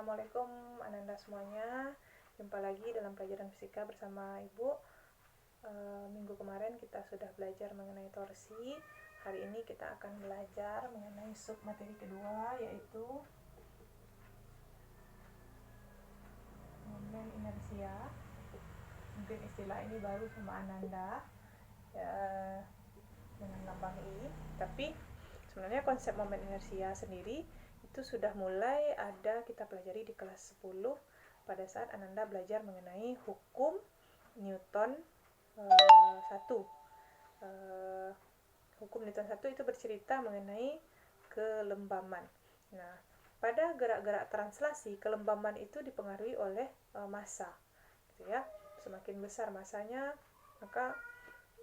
Assalamualaikum Ananda semuanya. Jumpa lagi dalam pelajaran fisika bersama Ibu. Minggu kemarin kita sudah belajar mengenai torsi. Hari ini kita akan belajar mengenai sub materi kedua, yaitu momen inersia. Mungkin istilah ini baru sama Ananda ya, dengan lambang I. Tapi sebenarnya konsep momen inersia sendiri itu sudah mulai ada kita pelajari di kelas 10 pada saat Ananda belajar mengenai hukum Newton 1. Hukum Newton 1 itu bercerita mengenai kelembaman. Nah, pada gerak-gerak translasi, kelembaman itu dipengaruhi oleh massa, gitu ya. Semakin besar massanya, maka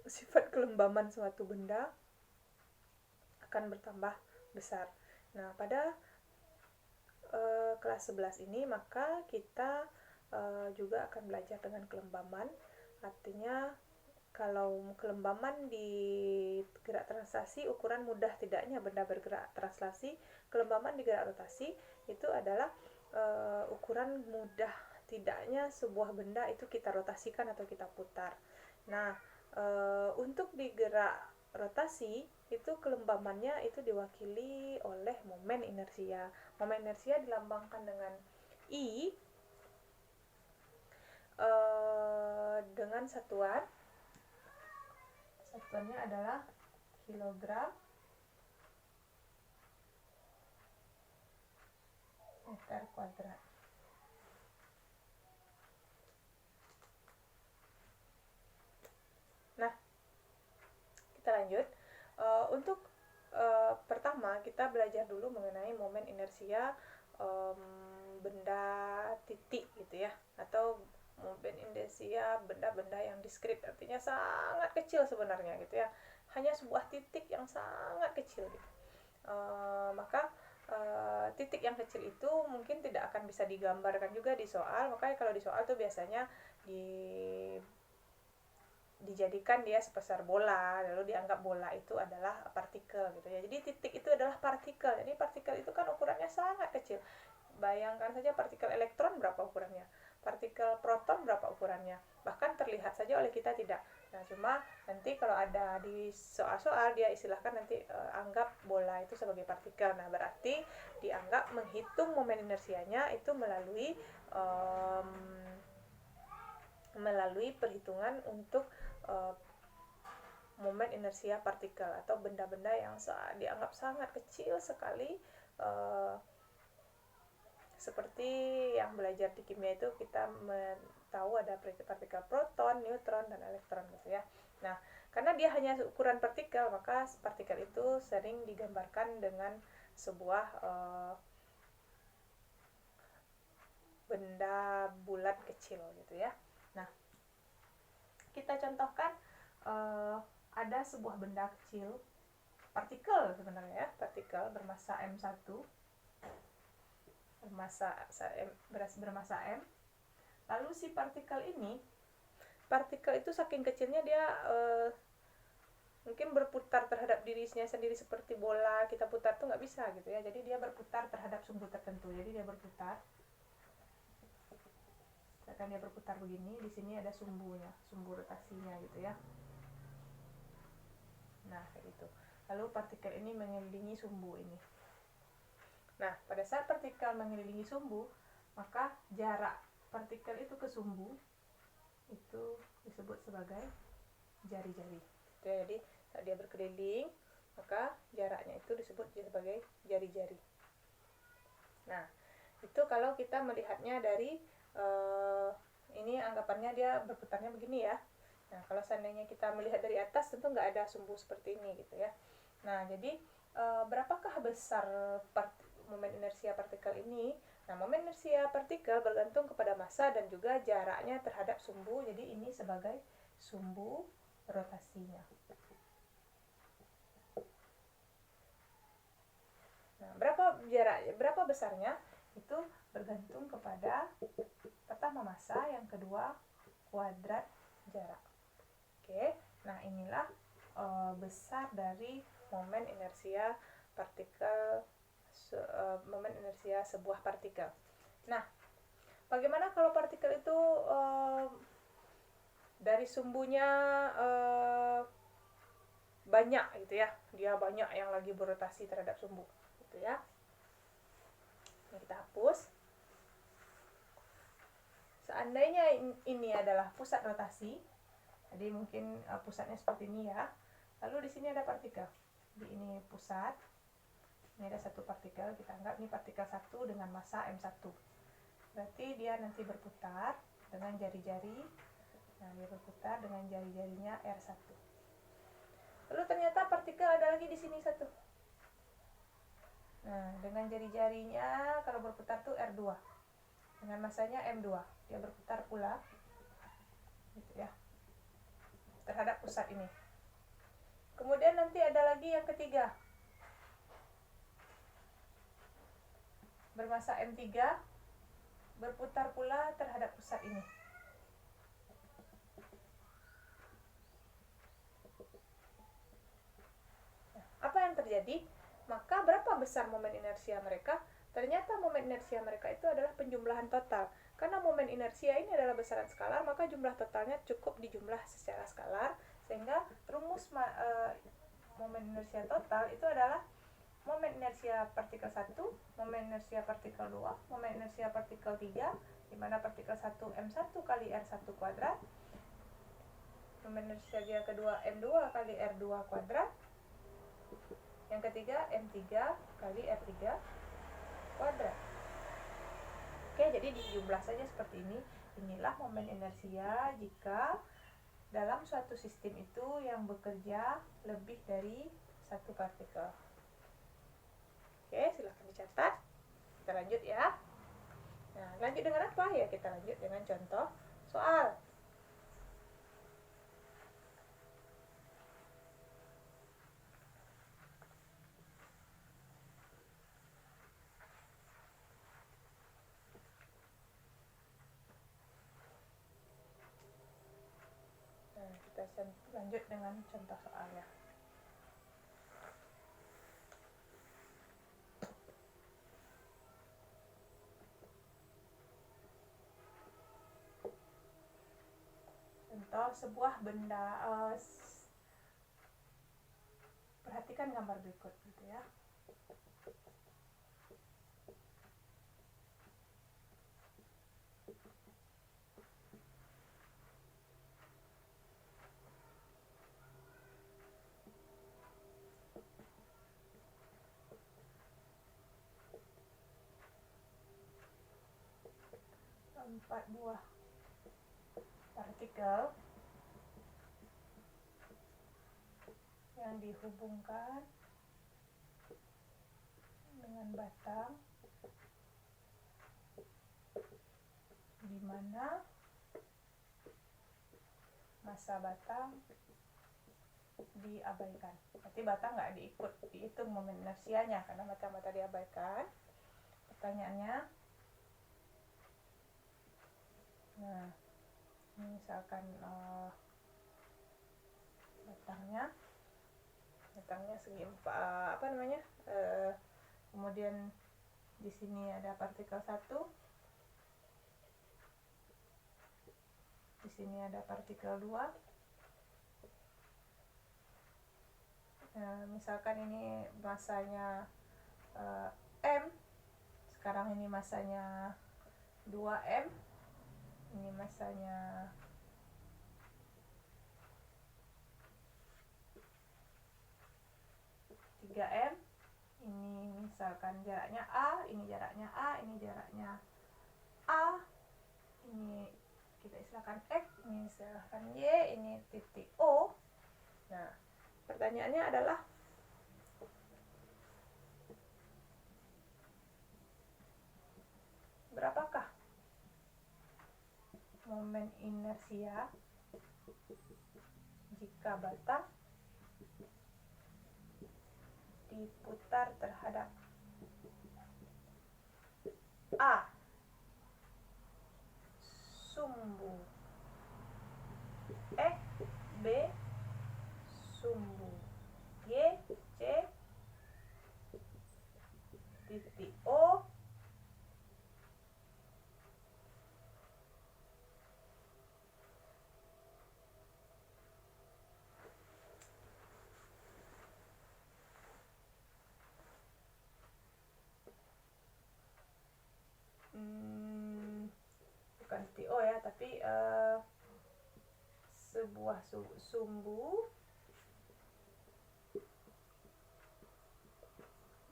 sifat kelembaman suatu benda akan bertambah besar. Nah, pada kelas 11 ini maka kita juga akan belajar dengan kelembaman. Artinya kalau kelembaman di gerak translasi, ukuran mudah tidaknya benda bergerak translasi, kelembaman di gerak rotasi itu adalah ukuran mudah tidaknya sebuah benda itu kita rotasikan atau kita putar. Nah, untuk di gerak rotasi itu kelembamannya itu diwakili oleh momen inersia. Momen inersia dilambangkan dengan I dengan satuannya adalah kilogram meter kuadrat. Nah, kita lanjut. Untuk pertama kita belajar dulu mengenai momen inersia benda titik gitu ya, atau momen inersia benda-benda yang diskrit, artinya sangat kecil sebenarnya gitu ya, hanya sebuah titik yang sangat kecil gitu. Maka titik yang kecil itu mungkin tidak akan bisa digambarkan juga di soal, makanya kalau di soal tuh biasanya dijadikan dia sebesar bola, lalu dianggap bola itu adalah partikel gitu ya. Jadi titik itu adalah partikel. Jadi partikel itu kan ukurannya sangat kecil. Bayangkan saja partikel elektron berapa ukurannya, partikel proton berapa ukurannya, bahkan terlihat saja oleh kita tidak. Nah, cuma nanti kalau ada di soal-soal dia istilahkan nanti anggap bola itu sebagai partikel. Nah, berarti dianggap menghitung momen inersianya itu melalui perhitungan untuk momen inersia partikel atau benda-benda yang dianggap sangat kecil sekali, seperti yang belajar di kimia itu kita tahu ada partikel proton, neutron, dan elektron gitu ya. Nah, karena dia hanya ukuran partikel, maka partikel itu sering digambarkan dengan sebuah benda bulat kecil gitu ya. Nah, kita contohkan ada sebuah benda kecil, partikel sebenarnya ya, partikel bermassa M1, bermassa M. Lalu si partikel itu saking kecilnya dia mungkin berputar terhadap dirinya sendiri seperti bola kita putar tuh nggak bisa gitu ya. Jadi dia berputar terhadap sumbu tertentu. Jadi dia berputar. Akan dia berputar begini, di sini ada sumbunya, sumbu rotasinya gitu ya. Nah, kayak gitu. Lalu partikel ini mengelilingi sumbu ini. Nah, pada saat partikel mengelilingi sumbu, maka jarak partikel itu ke sumbu itu disebut sebagai jari-jari. Jadi, saat dia berkeliling, maka jaraknya itu disebut sebagai jari-jari. Nah, itu kalau kita melihatnya dari ini anggapannya dia berputarnya begini ya. Nah, kalau seandainya kita melihat dari atas tentu nggak ada sumbu seperti ini gitu ya. Nah, jadi berapakah besar momen inersia partikel ini? Nah, momen inersia partikel bergantung kepada massa dan juga jaraknya terhadap sumbu. Jadi ini sebagai sumbu rotasinya. Nah, berapa besarnya? Itu bergantung kepada pertama massa, yang kedua kuadrat jarak. Oke, nah inilah besar dari momen inersia partikel, momen inersia sebuah partikel. Nah, bagaimana kalau partikel itu dari sumbunya banyak gitu ya, dia banyak yang lagi berotasi terhadap sumbu gitu ya. Ini kita hapus. Seandainya ini adalah pusat rotasi, jadi mungkin pusatnya seperti ini ya. Lalu di sini ada partikel. Di ini pusat. Ini ada satu partikel, kita anggap ini partikel 1 dengan massa M1. Berarti dia nanti berputar dengan jari-jari. Nah, dia berputar dengan jari-jarinya R1. Lalu ternyata partikel ada lagi di sini satu. Nah, dengan jari-jarinya kalau berputar tuh R2. Dengan massanya M2. Dia berputar pula. Gitu ya. Terhadap pusat ini. Kemudian nanti ada lagi yang ketiga. Bermassa M3 berputar pula terhadap pusat ini. Nah, apa yang terjadi? Maka berapa besar momen inersia mereka? Ternyata momen inersia mereka itu adalah penjumlahan total. Karena momen inersia ini adalah besaran skalar, maka jumlah totalnya cukup dijumlah secara skalar, sehingga rumus momen inersia total itu adalah momen inersia partikel 1, momen inersia partikel 2, momen inersia partikel 3, di mana partikel 1 M1 kali R1 kuadrat, momen inersia dia kedua M2 kali R2 kuadrat, yang ketiga M3 kali R3 kuadrat. Oke, jadi dijumlah saja seperti ini. Inilah momen inersia jika dalam suatu sistem itu yang bekerja lebih dari satu partikel. Oke, silahkan dicatat. Kita lanjut ya. Nah, lanjut dengan apa ya? Kita lanjut dengan contoh soal. Nah, kita lanjut dengan contoh soalnya. Contoh sebuah benda, perhatikan gambar berikut gitu ya. Empat buah partikel yang dihubungkan dengan batang, di mana massa batang diabaikan. Berarti batang nggak dihitung momen inersianya karena batang diabaikan. Pertanyaannya, nah misalkan batangnya segi kemudian di sini ada partikel 1, di sini ada partikel 2. Nah, misalkan ini massanya M, sekarang ini massanya 2M, ini massanya 3M, ini misalkan jaraknya A, ini jaraknya A, ini jaraknya A, ini kita istilahkan X, ini istilahkan Y, ini titik O. Nah, pertanyaannya adalah berapakah momen inersia jika batang diputar terhadap A sumbu X, B sumbu Y, C titik O tapi sebuah sumbu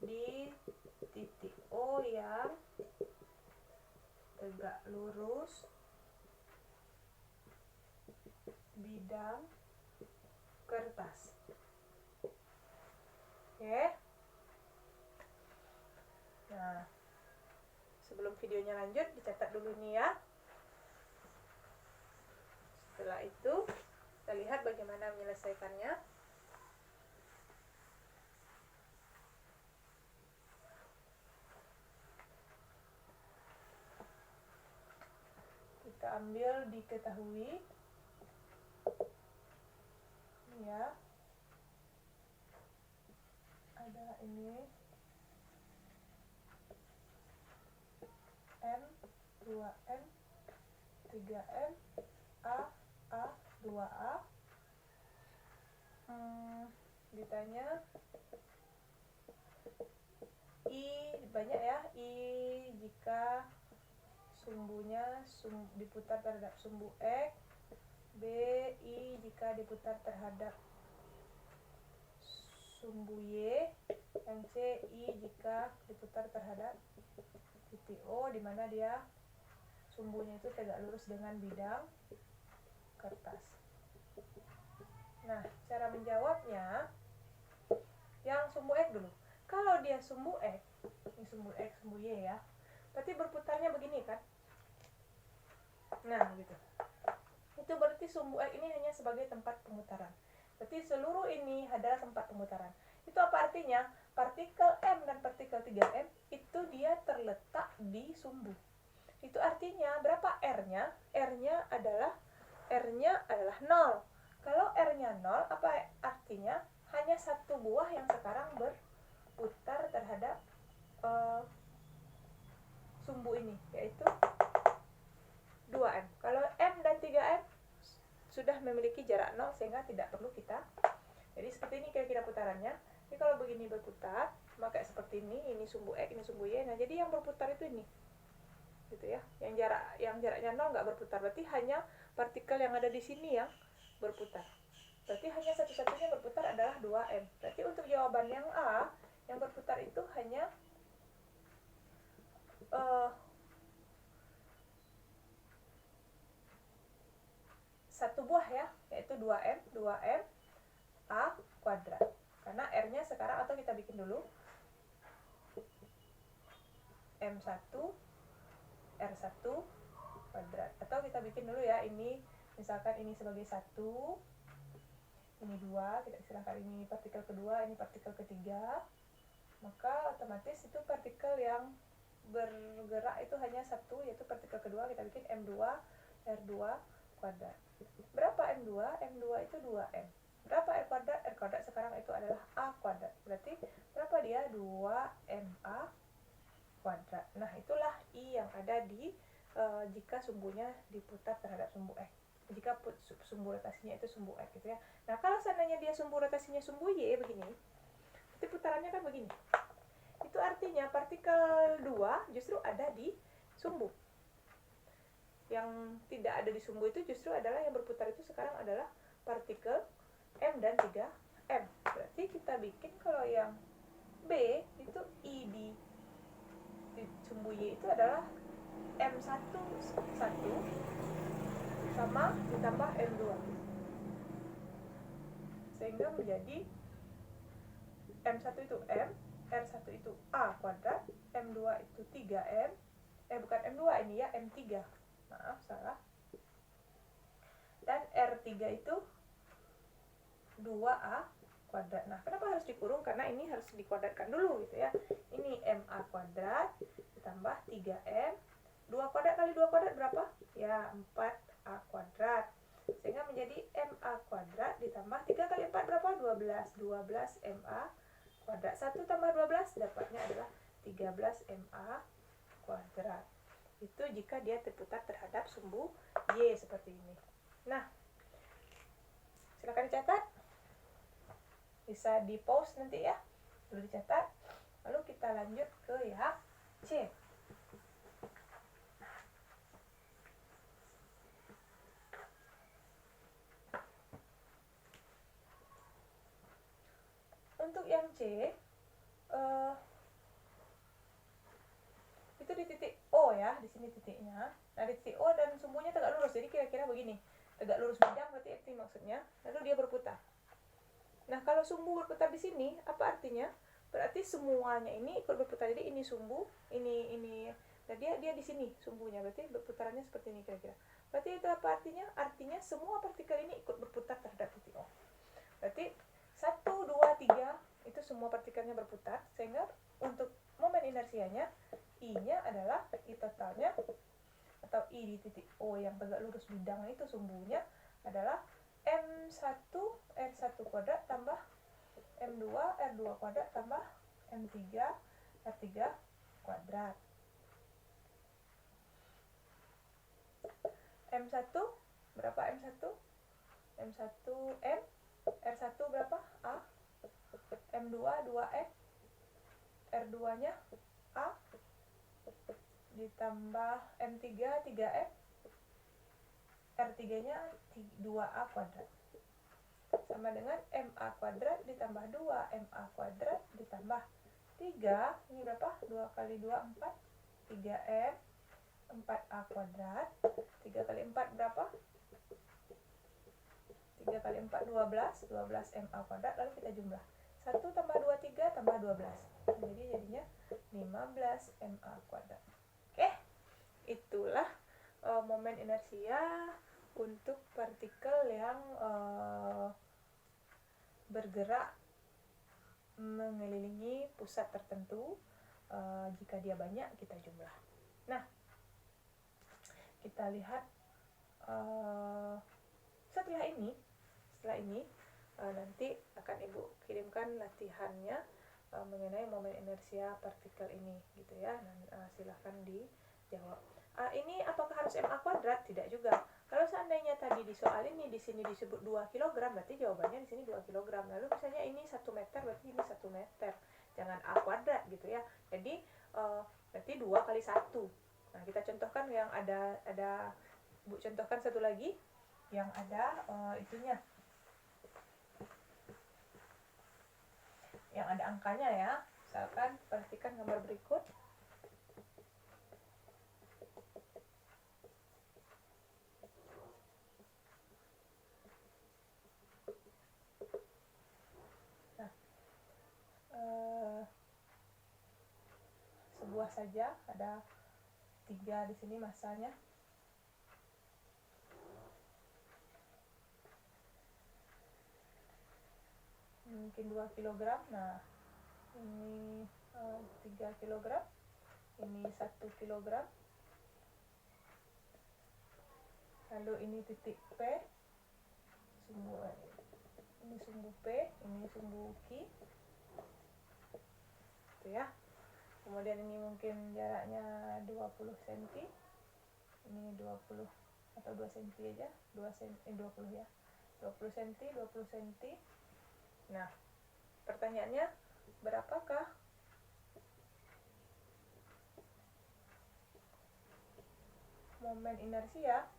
di titik O yang tegak lurus bidang kertas. Oke. Nah, sebelum videonya lanjut, dicatat dulu nih ya. Setelah itu, kita lihat bagaimana menyelesaikannya. Kita ambil diketahui. Ini ya. Ada ini. M, 2M, 3M, A, 2A. Ditanya I, banyak ya, I jika sumbunya diputar terhadap sumbu X, B, I jika diputar terhadap sumbu Y, yang C, I jika diputar terhadap titik O, di mana dia sumbunya itu tegak lurus dengan bidang kertas. Nah, cara menjawabnya yang sumbu X dulu. Kalau dia sumbu X, ini sumbu X, sumbu Y ya, berarti berputarnya begini kan? Nah, gitu. Itu berarti sumbu X ini hanya sebagai tempat pemutaran. Berarti seluruh ini adalah tempat pemutaran. Itu apa artinya? Partikel M dan partikel 3M itu dia terletak di sumbu. Itu artinya berapa R-nya? R-nya adalah 0. Kalau R-nya 0, apa artinya? Hanya satu buah yang sekarang berputar terhadap sumbu ini, yaitu 2M. Kalau M dan 3M sudah memiliki jarak 0 sehingga tidak perlu kita. Jadi seperti ini kira-kira putarannya. Jadi kalau begini berputar, maka seperti ini sumbu X, ini sumbu Y. Nah, jadi yang berputar itu ini. Gitu ya. Yang jaraknya 0 nggak berputar. Berarti hanya partikel yang ada di sini yang berputar. Berarti hanya satu-satunya berputar adalah 2M. Berarti untuk jawaban yang A, yang berputar itu hanya satu buah ya, yaitu 2M A kuadrat. Karena R-nya sekarang, atau kita bikin dulu M1 R1 kuadrat. Atau kita bikin dulu ya, ini misalkan ini sebagai 1, ini 2, kita istilahkan ini partikel kedua, ini partikel ketiga. Maka otomatis itu partikel yang bergerak itu hanya satu, yaitu partikel kedua, kita bikin M2 R2 kuadrat. Berapa M2? M2 itu 2M. Berapa R kuadrat? R kuadrat sekarang itu adalah A kuadrat. Berarti berapa dia? 2MA kuadrat. Nah, itulah I yang ada di jika sumbunya diputar terhadap sumbu X. Jika sumbu rotasinya itu sumbu X gitu ya. Nah, kalau seandainya dia sumbu rotasinya sumbu Y begini, berarti putarannya kan begini. Itu artinya partikel 2 justru ada di sumbu. Yang tidak ada di sumbu itu justru adalah yang berputar itu sekarang adalah partikel M dan 3M. Berarti kita bikin kalau yang B itu I di sumbu Y itu adalah M1 sama ditambah M2. Sehingga menjadi M1 itu M, R1 itu A kuadrat, M2 itu 3M. Bukan M2 ini ya, M3. Maaf, salah. Dan R3 itu 2A kuadrat. Nah, kenapa harus dikurung? Karena ini harus dikuadratkan dulu gitu ya. Ini MA kuadrat ditambah 3M. 2 kuadrat kali 2 kuadrat berapa? Ya, 4A kuadrat. Sehingga menjadi MA kuadrat ditambah 3 kali 4 berapa? 12. 12 MA kuadrat. 1 tambah 12 dapatnya adalah 13 MA kuadrat. Itu jika dia terputar terhadap sumbu Y seperti ini. Nah, silakan dicatat. Bisa di pause nanti ya. Lalu dicatat. Lalu kita lanjut ke yang C. yang C itu di titik O ya, di sini titiknya. Nah di titik O dan sumbunya tegak lurus, jadi kira-kira begini, tegak lurus bidang berarti itu maksudnya. Lalu dia berputar. Nah kalau sumbu berputar di sini, apa artinya? Berarti semuanya ini ikut berputar. Jadi ini sumbu, ini. Nah dia di sini sumbunya, berarti berputarannya seperti ini kira-kira. Berarti itu apa artinya? Artinya semua partikel ini ikut berputar terhadap titik O. Berarti 1, 2, 3 itu semua partikelnya berputar, sehingga untuk momen inersianya I-nya adalah I totalnya atau I di titik O yang tegak lurus bidang itu sumbunya adalah M1 R1 kuadrat tambah M2 R2 kuadrat tambah M3 R3 kuadrat. M1 berapa M1? M1 M, R1 berapa? A. M2 2M, R2-nya A ditambah M3 3M, R3-nya 2A kuadrat sama dengan MA kuadrat ditambah 2MA kuadrat ditambah 3, ini berapa? 2 kali 2 4, 3M 4A kuadrat, 3 kali 4 berapa? 3 kali 4 12, 12MA kuadrat, lalu kita jumlah 1 tambah 2 3 tambah 12, jadi jadinya 15MA kuadrat. Oke, itulah momen inersia untuk partikel yang bergerak mengelilingi pusat tertentu. Jika dia banyak, kita jumlah. Nah, kita lihat setelah ini nanti akan Ibu kirimkan latihannya mengenai momen inersia partikel ini, gitu ya. Silahkan dijawab. Ini apakah harus MA kuadrat? Tidak juga. Kalau seandainya tadi di soal ini di sini disebut 2 kg, berarti jawabannya di sini 2 kg. Lalu misalnya ini 1 meter, berarti ini 1 meter. Jangan A kuadrat gitu ya. Jadi berarti 2 kali 1. Nah, kita contohkan yang ada Bu contohkan satu lagi yang ada itunya. Yang ada angkanya ya. Misalkan perhatikan gambar berikut. Sebuah saja, ada 3 di sini masanya. Mungkin 2 kg. Nah, ini 3 kg. Ini 1 kg. Lalu ini titik P. Ini sumbu P, ini sumbu Q. Itu ya. Kemudian ini mungkin jaraknya 20 cm. Ini 20 atau 2 cm aja, 20 ya. 20 cm, 20 cm. Nah, pertanyaannya berapakah momen inersia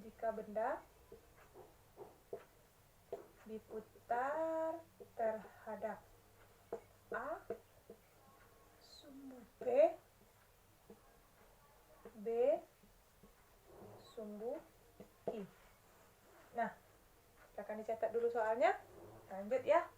jika benda diputar terhadap A sumbu P, B sumbu Q. Nah, akan dicatat dulu soalnya. Lanjut ya.